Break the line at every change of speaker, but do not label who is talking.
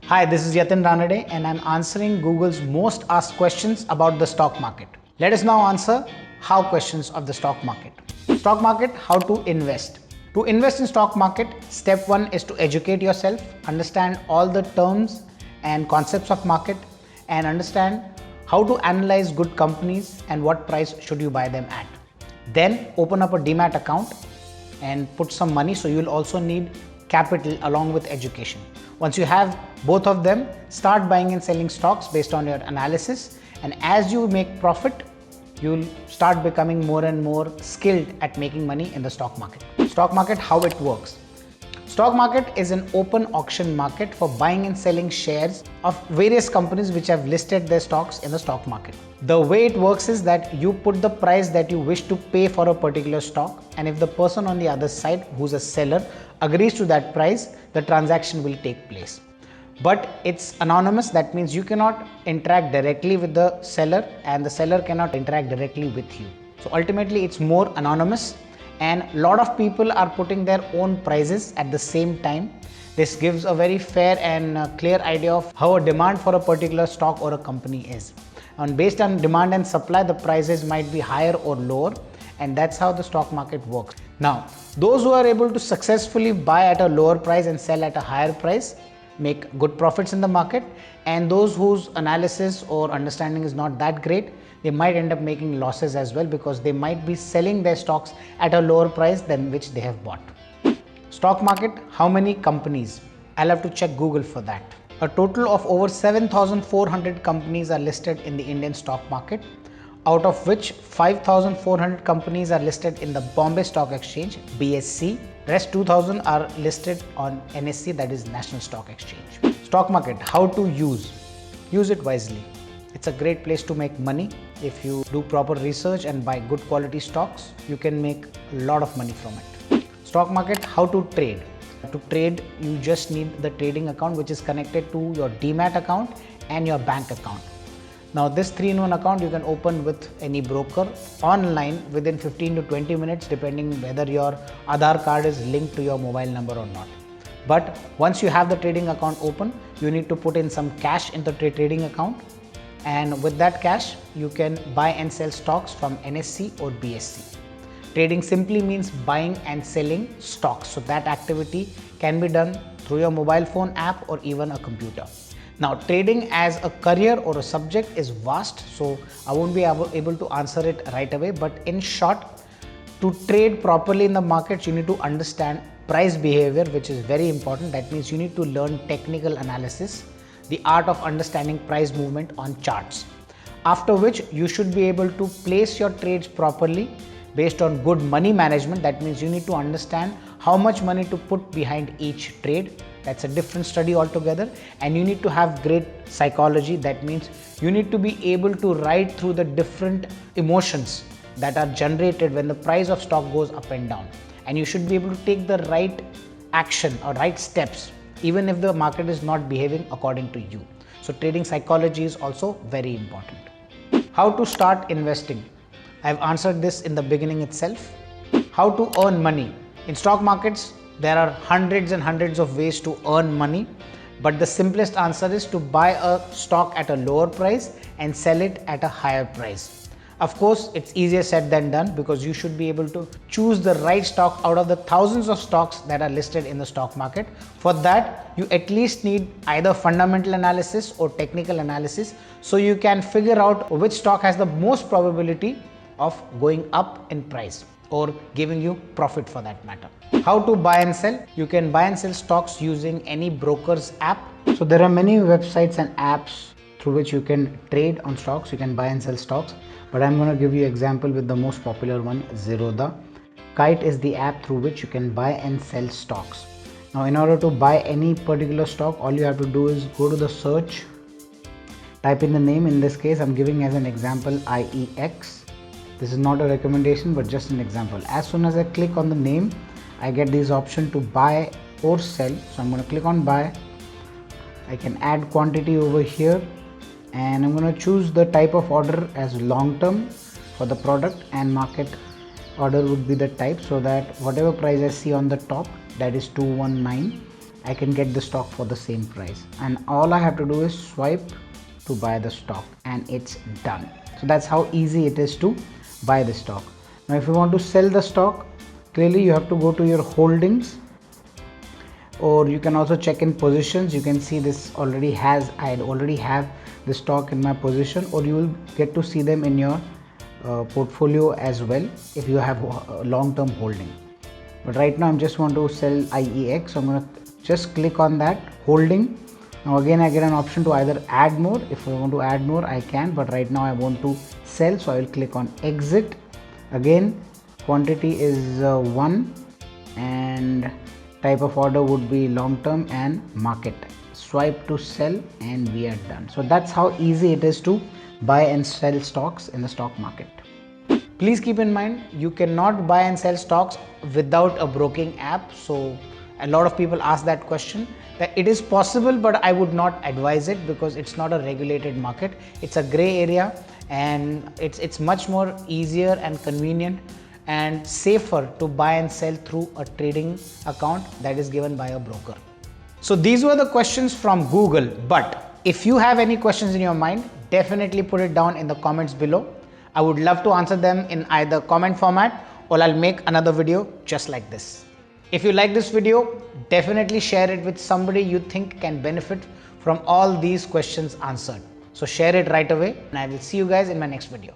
Hi, this is Yatin Ranade and I'm answering Google's most asked questions about the stock market. Let us now answer how questions of the stock market. Stock market, how to invest. To invest in stock market, step 1 is to educate yourself, understand all the terms and concepts of market and understand how to analyze good companies and what price should you buy them at. Then open up a demat account and put some money, so you will also need capital along with education. Once you have both of them, start buying and selling stocks based on your analysis, and as you make profit, you'll start becoming more and more skilled at making money in the stock market. Stock market, how it works. Stock market is an open auction market for buying and selling shares of various companies which have listed their stocks in the stock market. The way it works is that you put the price that you wish to pay for a particular stock, and if the person on the other side who's a seller agrees to that price, the transaction will take place. But it's anonymous, that means you cannot interact directly with the seller and the seller cannot interact directly with you. So ultimately it's more anonymous, and a lot of people are putting their own prices at the same time. This gives a very fair and clear idea of how a demand for a particular stock or a company is. And based on demand and supply, the prices might be higher or lower, and that's how the stock market works. Now, those who are able to successfully buy at a lower price and sell at a higher price make good profits in the market, and those whose analysis or understanding is not that great, they might end up making losses as well, because they might be selling their stocks at a lower price than which they have bought. Stock market, how many companies? I'll have to check Google for that. A total of over 7,400 companies are listed in the Indian stock market, out of which 5,400 companies are listed in the Bombay Stock Exchange, BSC. Rest 2,000 are listed on NSE, that is National Stock Exchange. Stock market, how to use? Use it wisely. It's a great place to make money. If you do proper research and buy good quality stocks, you can make a lot of money from it. Stock market, how to trade? To trade, you just need the trading account, which is connected to your demat account and your bank account. Now this 3-in-1 account you can open with any broker online within 15 to 20 minutes, depending whether your Aadhaar card is linked to your mobile number or not. But once you have the trading account open, you need to put in some cash in the trading account, and with that cash you can buy and sell stocks from NSE or BSC. Trading simply means buying and selling stocks, so that activity can be done through your mobile phone app or even a computer. Now, trading as a career or a subject is vast, so I won't be able to answer it right away, but in short, to trade properly in the markets, you need to understand price behavior, which is very important. That means you need to learn technical analysis, the art of understanding price movement on charts. After which, you should be able to place your trades properly based on good money management. That means you need to understand how much money to put behind each trade. That's a different study altogether, and you need to have great psychology. That means you need to be able to ride through the different emotions that are generated when the price of stock goes up and down, and you should be able to take the right action or right steps even if the market is not behaving according to you. So trading psychology is also very important. How to start investing? I've answered this in the beginning itself. How to earn money? In stock markets, there are hundreds and hundreds of ways to earn money, but the simplest answer is to buy a stock at a lower price and sell it at a higher price. Of course, it's easier said than done, because you should be able to choose the right stock out of the thousands of stocks that are listed in the stock market. For that, you at least need either fundamental analysis or technical analysis, so you can figure out which stock has the most probability of going up in price or giving you profit for that matter. How to buy and sell? You can buy and sell stocks using any broker's app. So there are many websites and apps through which you can trade on stocks. You can buy and sell stocks, but I'm going to give you an example with the most popular one, Zerodha. Kite is the app through which you can buy and sell stocks. Now in order to buy any particular stock, all you have to do is go to the search, type in the name. In this case, I'm giving as an example IEX. This is not a recommendation, but just an example. As soon as I click on the name, I get this option to buy or sell. So I'm going to click on buy. I can add quantity over here, and I'm going to choose the type of order as long term for the product, and market order would be the type, so that whatever price I see on the top, that is 219, I can get the stock for the same price, and all I have to do is swipe to buy the stock and it's done. So that's how easy it is to buy the stock. Now if you want to sell the stock, clearly you have to go to your holdings, or you can also check in positions. You can see this already has, I already have the stock in my position, or you will get to see them in your portfolio as well if you have a long-term holding. But right now I just want to sell IEX, so I'm going to just click on that holding. Now again I get an option to either add more. If I want to add more I can, but right now I want to sell, so I will click on exit. Again quantity is 1 and type of order would be long term and market. Swipe to sell and we are done. So that's how easy it is to buy and sell stocks in the stock market. Please keep in mind, you cannot buy and sell stocks without a broking app. So a lot of people ask that question, that it is possible, but I would not advise it because it's not a regulated market. It's a gray area, and it's much more easier and convenient and safer to buy and sell through a trading account that is given by a broker. So these were the questions from Google, but if you have any questions in your mind, definitely put it down in the comments below. I would love to answer them in either comment format, or I'll make another video just like this. If you like this video, definitely share it with somebody you think can benefit from all these questions answered. So share it right away, and I will see you guys in my next video.